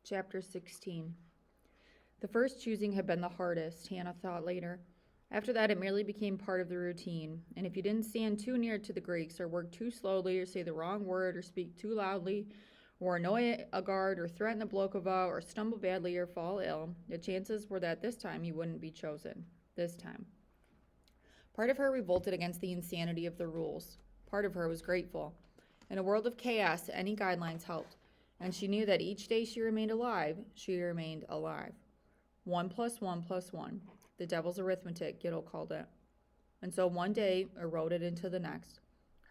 Chapter 16. The first choosing had been the hardest, Hannah thought later. After that, it merely became part of the routine, and if you didn't stand too near to the Greeks, or work too slowly, or say the wrong word, or speak too loudly, or annoy a guard, or threaten a Blokova, or stumble badly, or fall ill, the chances were that this time you wouldn't be chosen. This time. Part of her revolted against the insanity of the rules. Part of her was grateful. In a world of chaos, any guidelines helped, and she knew that each day she remained alive, she remained alive. 1 plus 1 plus 1. The devil's arithmetic, Gittel called it. And so one day eroded into the next.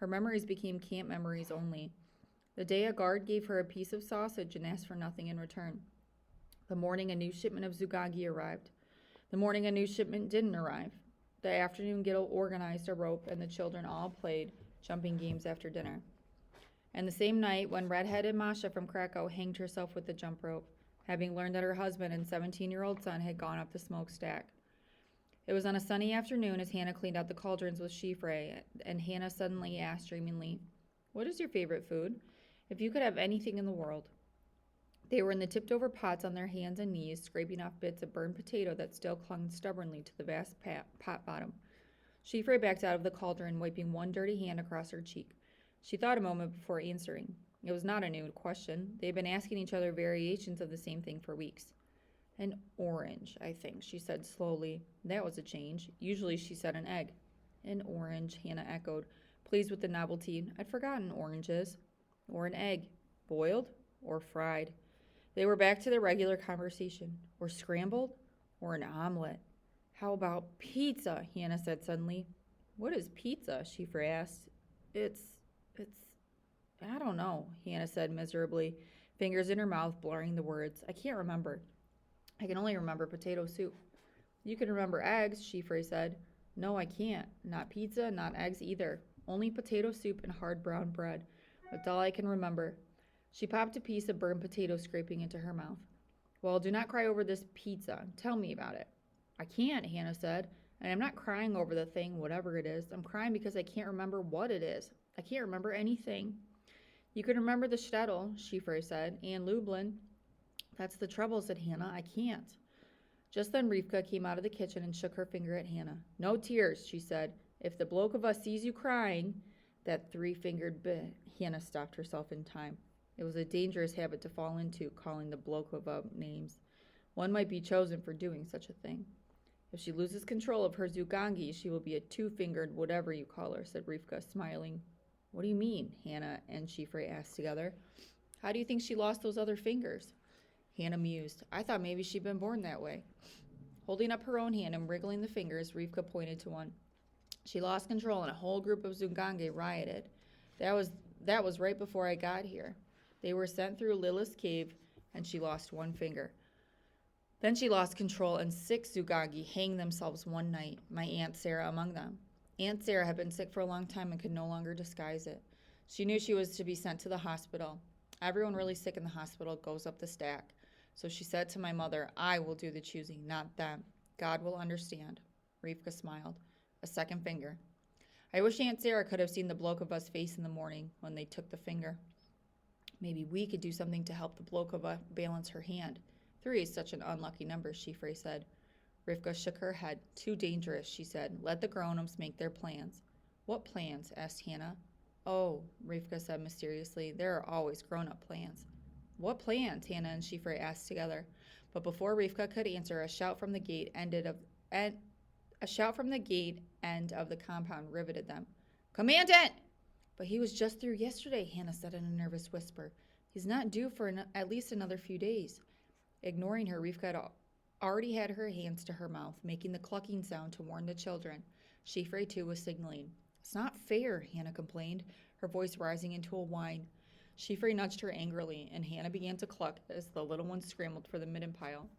Her memories became camp memories only. The day a guard gave her a piece of sausage and asked for nothing in return. The morning a new shipment of zugagi arrived. The morning a new shipment didn't arrive. The afternoon Gittel organized a rope and the children all played jumping games after dinner. And the same night when redheaded Masha from Krakow hanged herself with the jump rope, having learned that her husband and 17-year-old son had gone up the smokestack. It was on a sunny afternoon as Hannah cleaned out the cauldrons with Shifre, and Hannah suddenly asked dreamingly, "What is your favorite food? If you could have anything in the world." They were in the tipped-over pots on their hands and knees, scraping off bits of burned potato that still clung stubbornly to the vast pot bottom. Shifre backed out of the cauldron, wiping one dirty hand across her cheek. She thought a moment before answering. It was not a new question. They had been asking each other variations of the same thing for weeks. "An orange, I think," she said slowly. That was a change. Usually she said an egg. "An orange," Hannah echoed, pleased with the novelty. "I'd forgotten oranges." "Or an egg. Boiled or fried." They were back to their regular conversation. "Or scrambled? Or an omelet." "How about pizza?" Hannah said suddenly. "What is pizza?" Shifre asked. It's, I don't know," Hannah said miserably, fingers in her mouth blurring the words. "I can't remember. I can only remember potato soup." "You can remember eggs," Shifre said. "No, I can't. Not pizza, not eggs either. Only potato soup and hard brown bread. That's all I can remember." She popped a piece of burned potato scraping into her mouth. "Well, do not cry over this pizza. Tell me about it." "I can't," Hannah said. "And I'm not crying over the thing, whatever it is. I'm crying because I can't remember what it is. I can't remember anything." "You can remember the shtetl," Shifre said, "and Lublin." "That's the trouble," said Hannah. "I can't." Just then Rivka came out of the kitchen and shook her finger at Hannah. "No tears," she said. "If the Blokova sees you crying," that three-fingered bit. Hannah stopped herself in time. It was a dangerous habit to fall into, calling the Blokova names. One might be chosen for doing such a thing. "If she loses control of her zugangi, she will be a two-fingered whatever you call her," said Rivka, smiling. "What do you mean?" Hannah and Shifre asked together. "How do you think she lost those other fingers?" Hannah mused. "I thought maybe she'd been born that way." Holding up her own hand and wriggling the fingers, Rivka pointed to one. "She lost control and a whole group of Zugange rioted. That was right before I got here. They were sent through Lilith's cave, and she lost one finger. Then she lost control, and 6 Zugange hanged themselves one night, my Aunt Sarah among them. Aunt Sarah had been sick for a long time and could no longer disguise it. She knew she was to be sent to the hospital. Everyone really sick in the hospital goes up the stack. So she said to my mother, 'I will do the choosing, not them. God will understand.'" Rivka smiled. "A second finger. I wish Aunt Sarah could have seen the Blokova's face in the morning when they took the finger. Maybe we could do something to help the Blokova balance her hand. 3 is such an unlucky number," Shifre said. Rivka shook her head. "Too dangerous," she said. "Let the grown-ups make their plans." "What plans?" asked Hannah. "Oh," Rivka said mysteriously, "there are always grown-up plans." "What plans?" Hannah and Shifre asked together. But before Rivka could answer, a shout from the gate end of the compound riveted them. "Commandant!" "But he was just through yesterday," Hannah said in a nervous whisper. "He's not due for at least another few days." Ignoring her, Rivka had already had her hands to her mouth, making the clucking sound to warn the children. Shifre, too, was signaling. "It's not fair," Hannah complained, her voice rising into a whine. Shifre nudged her angrily, and Hannah began to cluck as the little ones scrambled for the midden pile.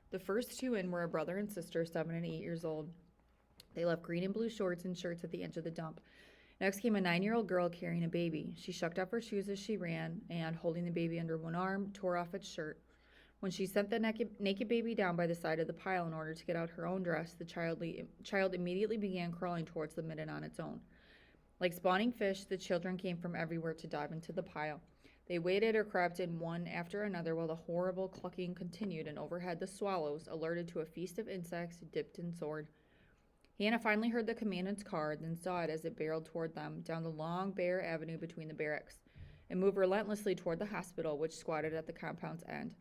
The first 2 in were a brother and sister, 7 and 8 years old. They left green and blue shorts and shirts at the edge of the dump. Next came a 9-year-old girl carrying a baby. She shucked off her shoes as she ran, and, holding the baby under one arm, tore off its shirt. When she set the naked baby down by the side of the pile in order to get out her own dress, the child immediately began crawling towards the midden on its own. Like spawning fish, the children came from everywhere to dive into the pile. They waded or crept in one after another while the horrible clucking continued, and overhead the swallows, alerted to a feast of insects, dipped and soared. Hannah finally heard the commandant's car, then saw it as it barreled toward them, down the long, bare avenue between the barracks, and moved relentlessly toward the hospital, which squatted at the compound's end.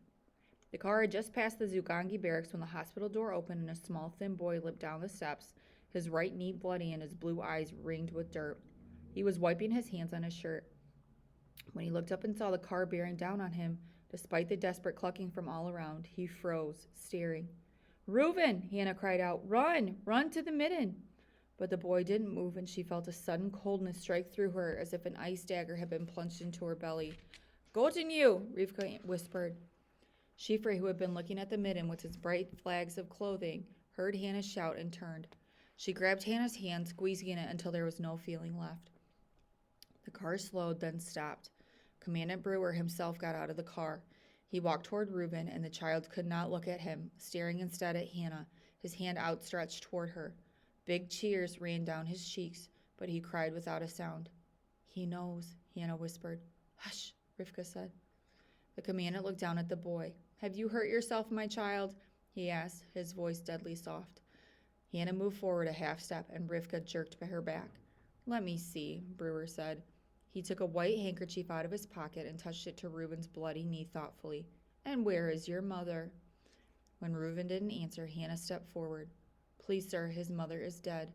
The car had just passed the Zugangi barracks when the hospital door opened and a small, thin boy limped down the steps, his right knee bloody and his blue eyes ringed with dirt. He was wiping his hands on his shirt. When he looked up and saw the car bearing down on him, despite the desperate clucking from all around, he froze, staring. "Reuben!" Hannah cried out. "Run! Run to the midden!" But the boy didn't move, and she felt a sudden coldness strike through her as if an ice dagger had been plunged into her belly. "Goten you!" Rivka whispered. Shifre, who had been looking at the midden with its bright flags of clothing, heard Hannah's shout and turned. She grabbed Hannah's hand, squeezing it until there was no feeling left. The car slowed, then stopped. Commandant Brewer himself got out of the car. He walked toward Reuben, and the child could not look at him, staring instead at Hannah, his hand outstretched toward her. Big tears ran down his cheeks, but he cried without a sound. "He knows," Hannah whispered. "Hush," Rivka said. The commandant looked down at the boy. "Have you hurt yourself, my child?" he asked, his voice deadly soft. Hannah moved forward a half step, and Rivka jerked her back. "Let me see," Brewer said. He took a white handkerchief out of his pocket and touched it to Reuben's bloody knee thoughtfully. "And where is your mother?" When Reuben didn't answer, Hannah stepped forward. "Please, sir, his mother is dead."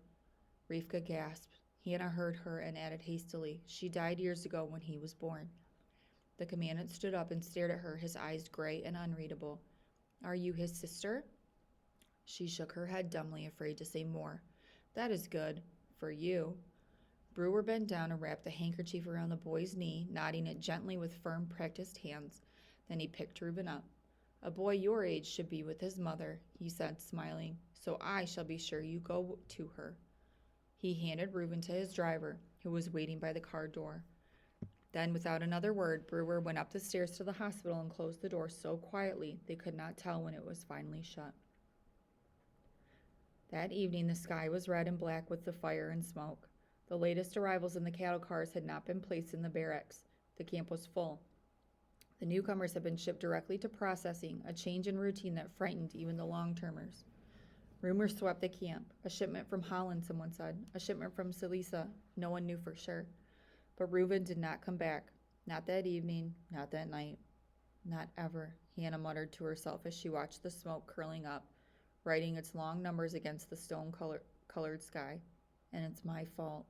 Rivka gasped. Hannah heard her and added hastily, "She died years ago when he was born." The commandant stood up and stared at her, his eyes gray and unreadable. "Are you his sister?" She shook her head dumbly, afraid to say more. "That is good. For you." Brewer bent down and wrapped the handkerchief around the boy's knee, knotting it gently with firm, practiced hands. Then he picked Reuben up. "A boy your age should be with his mother," he said, smiling, "so I shall be sure you go to her." He handed Reuben to his driver, who was waiting by the car door. Then, without another word, Brewer went up the stairs to the hospital and closed the door so quietly they could not tell when it was finally shut. That evening, the sky was red and black with the fire and smoke. The latest arrivals in the cattle cars had not been placed in the barracks. The camp was full. The newcomers had been shipped directly to processing, a change in routine that frightened even the long-termers. Rumors swept the camp. A shipment from Holland, someone said. A shipment from Silesia. No one knew for sure. But Reuben did not come back. Not that evening, not that night. Not ever, Hannah muttered to herself as she watched the smoke curling up, writing its long numbers against the stone-colored sky. And it's my fault.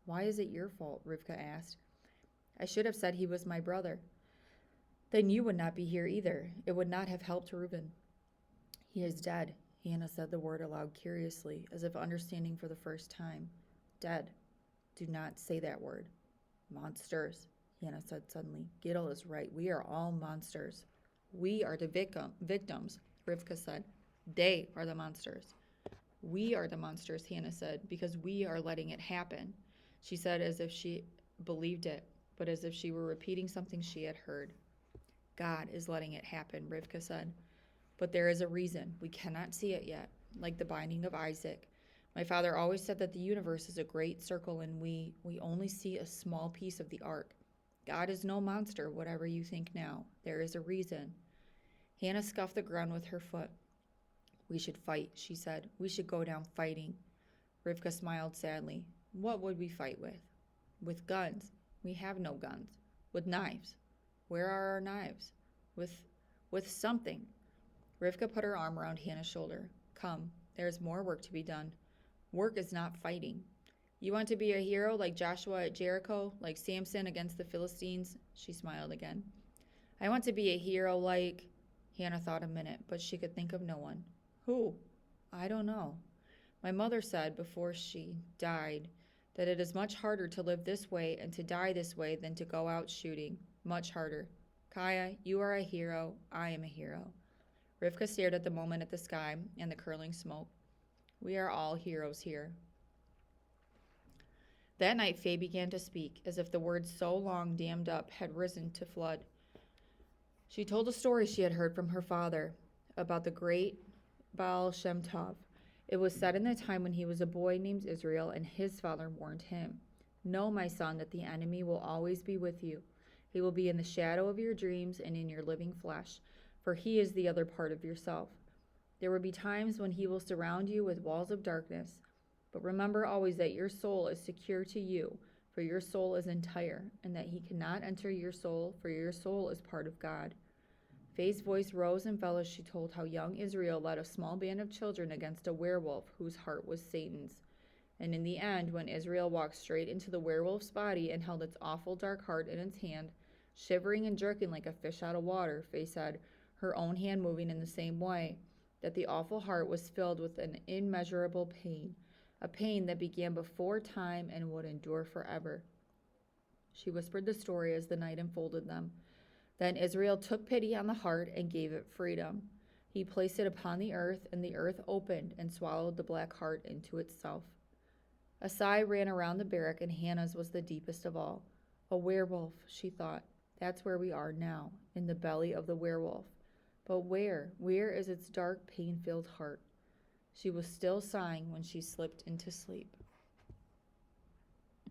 "Why is it your fault?" Rivka asked. "I should have said he was my brother. Then you would not be here either. It would not have helped Reuben." "He is dead." Hannah said the word aloud curiously, as if understanding for the first time. "Dead. Do not say that word." "Monsters," Hannah said suddenly. "Gittel is right. We are all monsters." "We are the victims," Rivka said. "They are the monsters." "We are the monsters," Hannah said, "because we are letting it happen." She said as if she believed it, but as if she were repeating something she had heard. "God is letting it happen," Rivka said. "But there is a reason. We cannot see it yet, like the binding of Isaac. My father always said that the universe is a great circle and we only see a small piece of the arc. God is no monster, whatever you think now. There is a reason." Hannah scuffed the ground with her foot. "We should fight," she said. "We should go down fighting." Rivka smiled sadly. "What would we fight with?" "With guns. We have no guns." "With knives." "Where are our knives?" With something." Rivka put her arm around Hannah's shoulder. "Come, there is more work to be done. Work is not fighting. You want to be a hero like Joshua at Jericho, like Samson against the Philistines?" She smiled again. "I want to be a hero like—" Hannah thought a minute, but she could think of no one. "Who?" "I don't know. My mother said before she died that it is much harder to live this way and to die this way than to go out shooting. Much harder. Kaya, you are a hero. I am a hero." Rivka stared at the moment at the sky and the curling smoke. "We are all heroes here." That night Faye began to speak, as if the words so long dammed up had risen to flood. She told a story she had heard from her father about the great Baal Shem Tov. It was said in the time when he was a boy named Israel, and his father warned him, "Know, my son, that the enemy will always be with you. He will be in the shadow of your dreams and in your living flesh, for he is the other part of yourself. There will be times when he will surround you with walls of darkness, but remember always that your soul is secure to you, for your soul is entire, and that he cannot enter your soul, for your soul is part of God. Faye's voice rose and fell as she told how young Israel led a small band of children against a werewolf whose heart was Satan's. And in the end, when Israel walked straight into the werewolf's body and held its awful dark heart in its hand, shivering and jerking like a fish out of water, Faye said, her own hand moving in the same way, that the awful heart was filled with an immeasurable pain, a pain that began before time and would endure forever. She whispered the story as the night enfolded them. Then Israel took pity on the heart and gave it freedom. He placed it upon the earth, and the earth opened and swallowed the black heart into itself. A sigh ran around the barrack, and Hannah's was the deepest of all. A werewolf, she thought. That's where we are now, in the belly of the werewolf. But where is its dark, pain-filled heart? She was still sighing when she slipped into sleep.